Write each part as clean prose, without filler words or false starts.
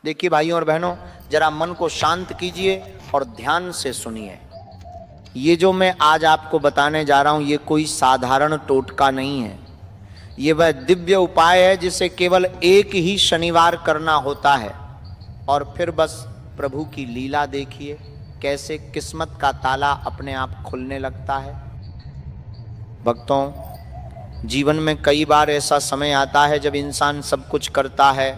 देखिए भाइयों और बहनों, जरा मन को शांत कीजिए और ध्यान से सुनिए। ये जो मैं आज आपको बताने जा रहा हूं, ये कोई साधारण टोटका नहीं है। ये वह दिव्य उपाय है जिसे केवल एक ही शनिवार करना होता है, और फिर बस प्रभु की लीला देखिए कैसे किस्मत का ताला अपने आप खुलने लगता है। भक्तों, जीवन में कई बार ऐसा समय आता है जब इंसान सब कुछ करता है,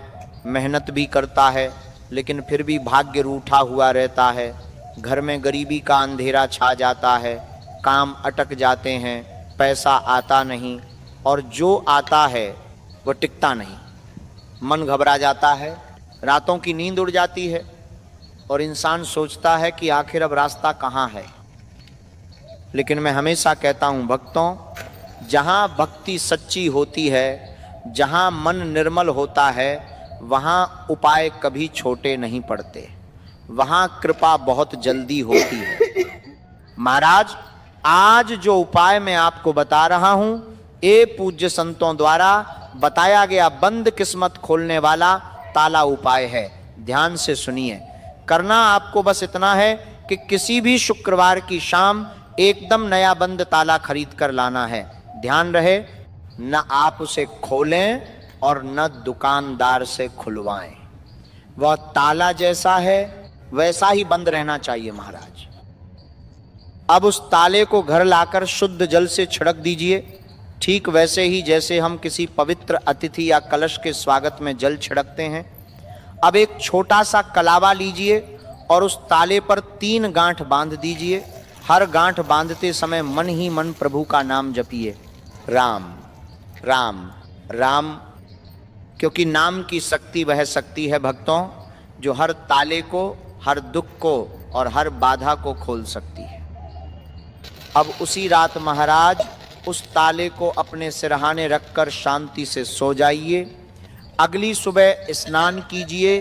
मेहनत भी करता है, लेकिन फिर भी भाग्य रूठा हुआ रहता है। घर में गरीबी का अंधेरा छा जाता है, काम अटक जाते हैं, पैसा आता नहीं, और जो आता है वो टिकता नहीं। मन घबरा जाता है, रातों की नींद उड़ जाती है और इंसान सोचता है कि आखिर अब रास्ता कहाँ है। लेकिन मैं हमेशा कहता हूँ भक्तों, जहाँ भक्ति सच्ची होती है, जहाँ मन निर्मल होता है, वहाँ उपाय कभी छोटे नहीं पड़ते, वहाँ कृपा बहुत जल्दी होती है। महाराज, आज जो उपाय मैं आपको बता रहा हूँ, ये पूज्य संतों द्वारा बताया गया बंद किस्मत खोलने वाला ताला उपाय है। ध्यान से सुनिए। करना आपको बस इतना है कि किसी भी शुक्रवार की शाम एकदम नया बंद ताला खरीद कर लाना है। ध्यान रहे, न आप उसे खोलें और न दुकानदार से खुलवाएं। वह ताला जैसा है वैसा ही बंद रहना चाहिए महाराज। अब उस ताले को घर लाकर शुद्ध जल से छिड़क दीजिए, ठीक वैसे ही जैसे हम किसी पवित्र अतिथि या कलश के स्वागत में जल छिड़कते हैं। अब एक छोटा सा कलावा लीजिए और उस ताले पर 3 गांठ बांध दीजिए। हर गांठ बांधते समय मन ही मन प्रभु का नाम जपिए, राम राम राम, क्योंकि नाम की शक्ति वह शक्ति है भक्तों जो हर ताले को, हर दुख को और हर बाधा को खोल सकती है। अब उसी रात महाराज उस ताले को अपने सिरहाने रखकर शांति से सो जाइए। अगली सुबह स्नान कीजिए,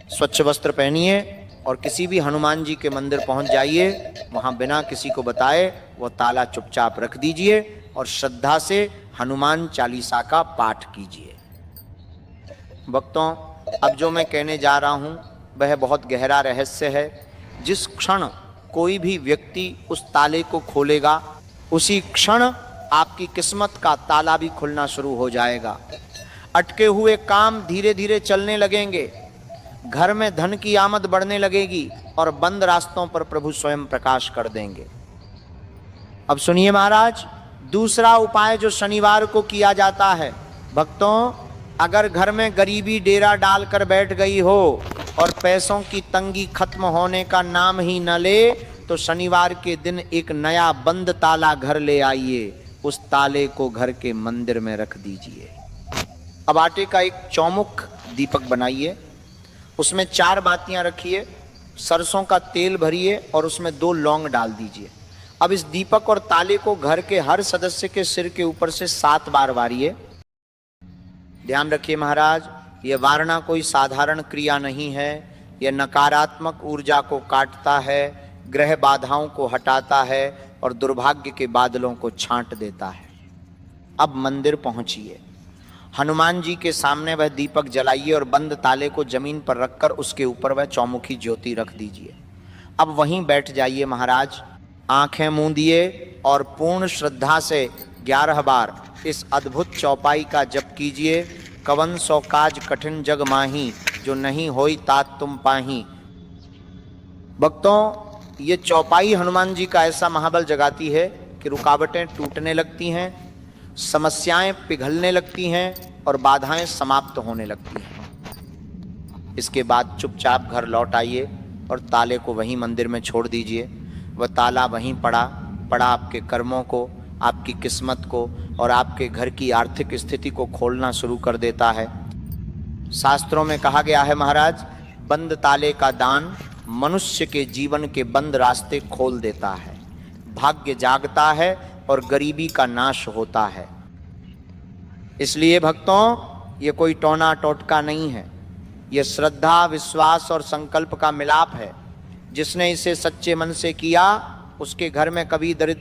स्वच्छ वस्त्र पहनिए और किसी भी हनुमान जी के मंदिर पहुंच जाइए। वहां बिना किसी को बताए वो ताला चुपचाप रख दीजिए और श्रद्धा से हनुमान चालीसा का पाठ कीजिए। भक्तों, अब जो मैं कहने जा रहा हूं वह बहुत गहरा रहस्य है। जिस क्षण कोई भी व्यक्ति उस ताले को खोलेगा, उसी क्षण आपकी किस्मत का ताला भी खुलना शुरू हो जाएगा। अटके हुए काम धीरे धीरे चलने लगेंगे, घर में धन की आमद बढ़ने लगेगी और बंद रास्तों पर प्रभु स्वयं प्रकाश कर देंगे। अब सुनिए महाराज, दूसरा उपाय जो शनिवार को किया जाता है। भक्तों, अगर घर में गरीबी डेरा डालकर बैठ गई हो और पैसों की तंगी खत्म होने का नाम ही न ले, तो शनिवार के दिन एक नया बंद ताला घर ले आइए। उस ताले को घर के मंदिर में रख दीजिए। अब आटे का एक चौमुख दीपक बनाइए, उसमें 4 बातियां रखिए, सरसों का तेल भरिए और उसमें 2 लौंग डाल दीजिए। अब इस दीपक और ताले को घर के हर सदस्य के सिर के ऊपर से 7 बार वारिए। ध्यान रखिए महाराज, यह वारना कोई साधारण क्रिया नहीं है। यह नकारात्मक ऊर्जा को काटता है, ग्रह बाधाओं को हटाता है और दुर्भाग्य के बादलों को छांट देता है। अब मंदिर पहुंचिए, हनुमान जी के सामने वह दीपक जलाइए और बंद ताले को जमीन पर रखकर उसके ऊपर वह चौमुखी ज्योति रख दीजिए। अब वहीं बैठ जाइए महाराज, आंखें मूंदिए और पूर्ण श्रद्धा से 11 बार इस अद्भुत चौपाई का जप कीजिए। कवन सो काज कठिन जग माही, जो नहीं होई तात तुम पाही। भक्तों, ये चौपाई हनुमान जी का ऐसा महाबल जगाती है कि रुकावटें टूटने लगती हैं, समस्याएं पिघलने लगती हैं और बाधाएं समाप्त होने लगती हैं। इसके बाद चुपचाप घर लौट आइए और ताले को वहीं मंदिर में छोड़ दीजिए। वह ताला वहीं पड़ा आपके कर्मों को, आपकी किस्मत को और आपके घर की आर्थिक स्थिति को खोलना शुरू कर देता है। शास्त्रों में कहा गया है महाराज, बंद ताले का दान मनुष्य के जीवन के बंद रास्ते खोल देता है, भाग्य जागता है और गरीबी का नाश होता है। इसलिए भक्तों, ये कोई टोना टोटका नहीं है, ये श्रद्धा, विश्वास और संकल्प का मिलाप है। जिसने इसे सच्चे मन से किया, उसके घर में कभी दरिद्र